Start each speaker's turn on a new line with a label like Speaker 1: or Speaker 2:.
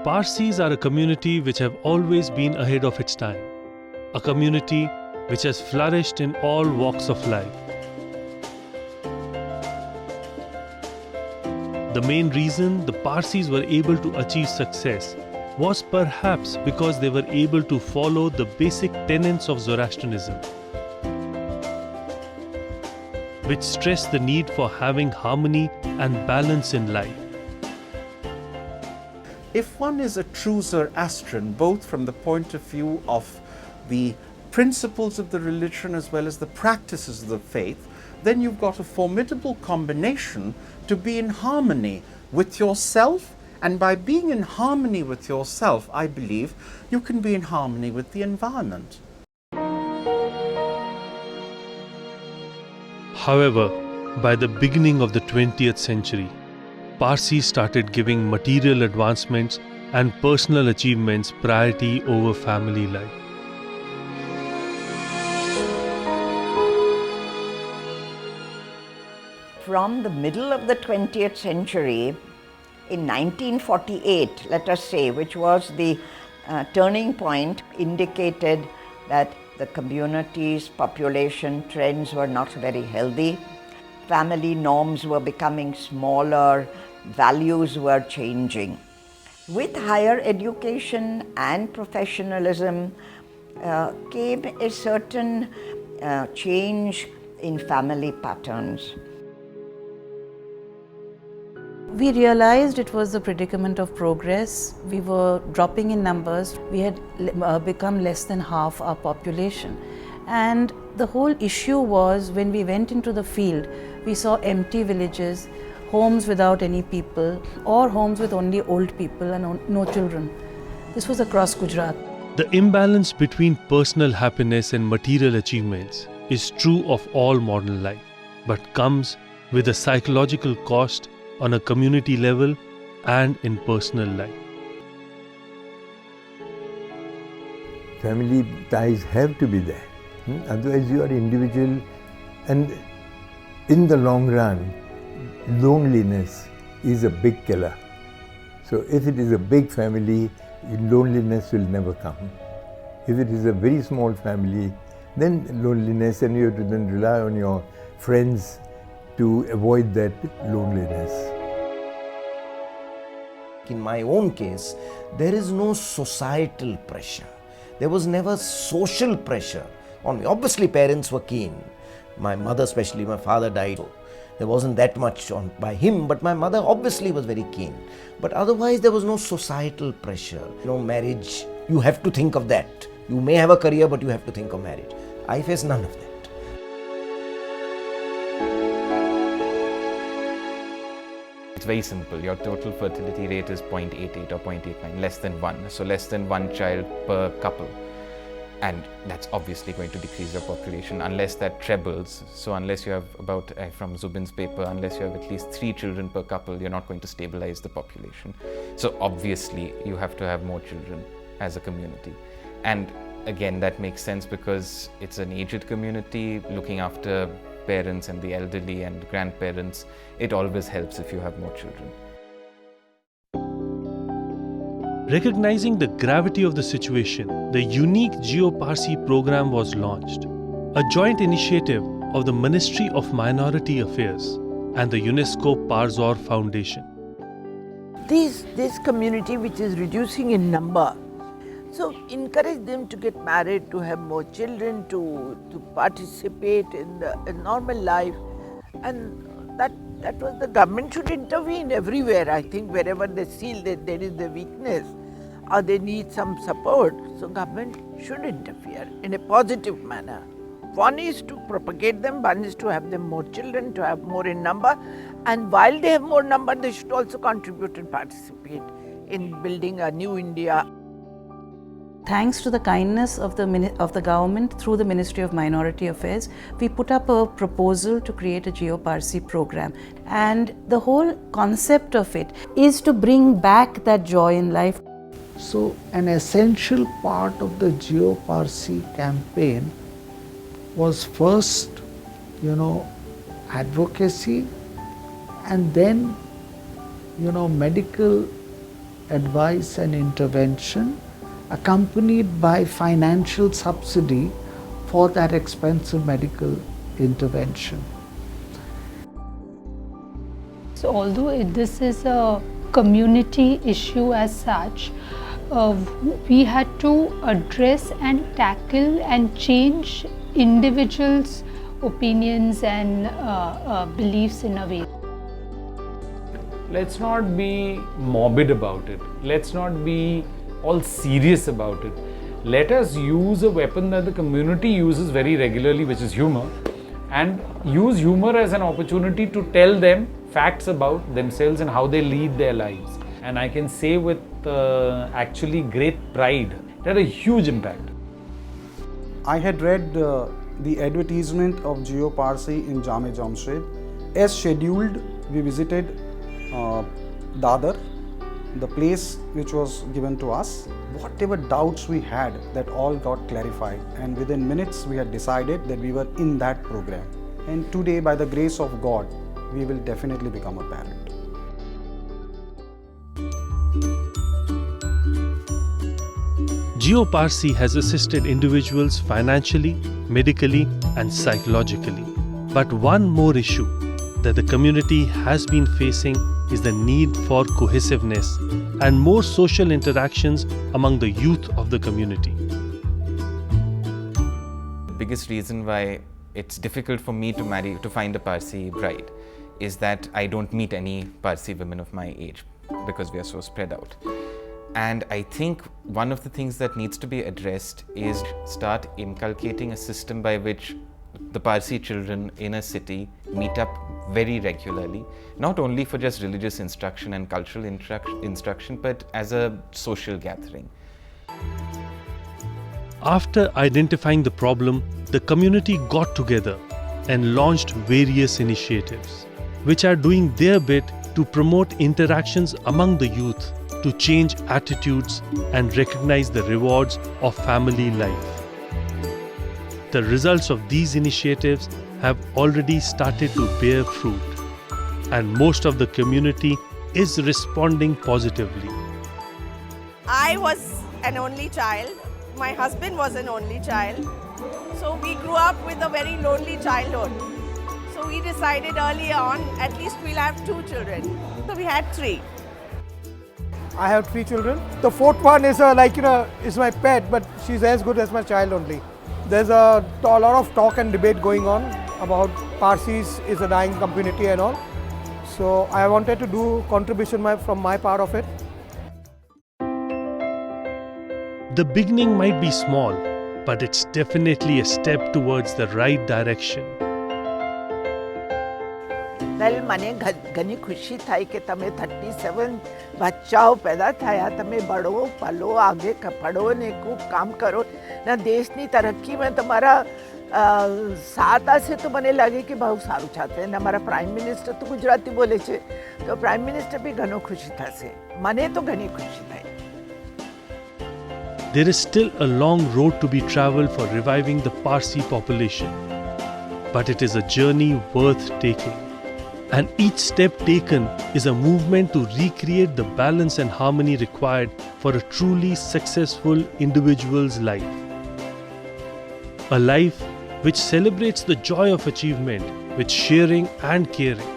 Speaker 1: Parsis are a community which have always been ahead of its time, a community which has flourished in all walks of life. The main reason the Parsis were able to achieve success was perhaps because they were able to follow the basic tenets of Zoroastrianism, which stress the need for having harmony and balance in life.
Speaker 2: If one is a true Zoroastrian, both from the point of view of the principles of the religion as well as the practices of the faith, then you've got a formidable combination to be in harmony with yourself, and by being in harmony with yourself, I believe, you can be in harmony with the environment.
Speaker 1: However, by the beginning of the 20th century, Parsis started giving material advancements and personal achievements priority over family life.
Speaker 3: From the middle of the 20th century, in 1948, let us say, which was the turning point, indicated that the community's population trends were not very healthy. Family norms were becoming smaller, values were changing. With higher education and professionalism came a certain change in family patterns.
Speaker 4: We realized it was the predicament of progress. We were dropping in numbers. We had become less than half our population. And the whole issue was, when we went into the field, we saw empty villages, homes without any people, or homes with only old people and no children. This was across Gujarat.
Speaker 1: The imbalance between personal happiness and material achievements is true of all modern life, but comes with a psychological cost on a community level and in personal life.
Speaker 5: Family ties have to be there. Otherwise you are individual, and in the long run, loneliness is a big killer. So if it is a big family, loneliness will never come. If it is a very small family, then loneliness, and you have to then rely on your friends to avoid that loneliness.
Speaker 6: In my own case, there is no societal pressure. There was never social pressure on me. Obviously, parents were keen. My mother, especially, my father died. So there wasn't that much on by him, but my mother obviously was very keen. But otherwise, there was no societal pressure. Marriage, you have to think of that. You may have a career, but you have to think of marriage. I face none of that.
Speaker 7: It's very simple. Your total fertility rate is 0.88 or 0.89, less than 1. So less than 1 child per couple. And that's obviously going to decrease your population unless that trebles. So unless you have about, from Zubin's paper, unless you have at least 3 children per couple, you're not going to stabilize the population. So obviously you have to have more children as a community. And again, that makes sense because it's an aged community looking after parents and the elderly and grandparents. It always helps if you have more children.
Speaker 1: Recognizing the gravity of the situation, the unique Jiyo Parsi program was launched, a joint initiative of the Ministry of Minority Affairs and the UNESCO Parzor Foundation.
Speaker 8: This community which is reducing in number, so encourage them to get married, to have more children, to participate in the normal life, and that was the government should intervene everywhere. I think wherever they see that there is a weakness or they need some support, so government should interfere in a positive manner. One is to propagate them, one is to have them more children, to have more in number, and while they have more number, they should also contribute and participate in building a new India.
Speaker 4: Thanks to the kindness of the government through the Ministry of Minority Affairs, we put up a proposal to create a Jiyo Parsi program. And the whole concept of it is to bring back that joy in life.
Speaker 9: So an essential part of the Jiyo Parsi campaign was first, advocacy, and then, medical advice and intervention accompanied by financial subsidy for that expensive medical intervention.
Speaker 10: So although this is a community issue as such, we had to address and tackle and change individuals' opinions and beliefs in a way.
Speaker 11: Let's not be morbid about it. Let's not be all serious about it. Let us use a weapon that the community uses very regularly, which is humor, and use humor as an opportunity to tell them facts about themselves and how they lead their lives. And I can say with actually great pride, it had a huge impact.
Speaker 12: I had read the advertisement of Jiyo Parsi in Jame Jamshed. As scheduled, we visited Dadar, the place which was given to us. Whatever doubts we had, that all got clarified, and within minutes we had decided that we were in that program. And today, by the grace of God, we will definitely become a parent.
Speaker 1: Jiyo Parsi has assisted individuals financially, medically, and psychologically. But one more issue that the community has been facing is the need for cohesiveness and more social interactions among the youth of the community.
Speaker 7: The biggest reason why it's difficult for me to find a Parsi bride is that I don't meet any Parsi women of my age because we are so spread out. And I think one of the things that needs to be addressed is start inculcating a system by which the Parsi children in a city meet up very regularly, not only for just religious instruction and cultural instruction, but as a social gathering.
Speaker 1: After identifying the problem, the community got together and launched various initiatives, which are doing their bit to promote interactions among the youth, to change attitudes and recognize the rewards of family life. The results of these initiatives have already started to bear fruit, and most of the community is responding positively.
Speaker 13: I was an only child. My husband was an only child. So we grew up with a very lonely childhood. So we decided early on, at least we'll have 2 children. So we had 3.
Speaker 14: I have 3 children. The 4th one is is my pet, but she's as good as my child only. There's a lot of talk and debate going on about Parsis is a dying community and all. So I wanted to do contribution from my part of it.
Speaker 1: The beginning might be small, but it's definitely a step towards the right direction.
Speaker 8: Well, મને ઘણી ખુશી થાય કે તમે 37 બચ્ચાઓ પેદા થયા, તમે બળો પલો આગે પઢો ને ખૂબ કામ કરો ને દેશની તરક્કીમાં તમારા સાથ હશે તો મને લાગે કે બહુ સારું થશે. ને અમારા પ્રાઇમ મિનિસ્ટર તો ગુજરાતી બોલે છે તો પ્રાઇમ મિનિસ્ટર બી ઘણો ખુશી થશે. મને તો ઘણી ખુશી થાય.
Speaker 1: There is still a long road to be traveled for reviving the Parsi population, but it is a journey worth taking. And each step taken is a movement to recreate the balance and harmony required for a truly successful individual's life. A life which celebrates the joy of achievement with sharing and caring.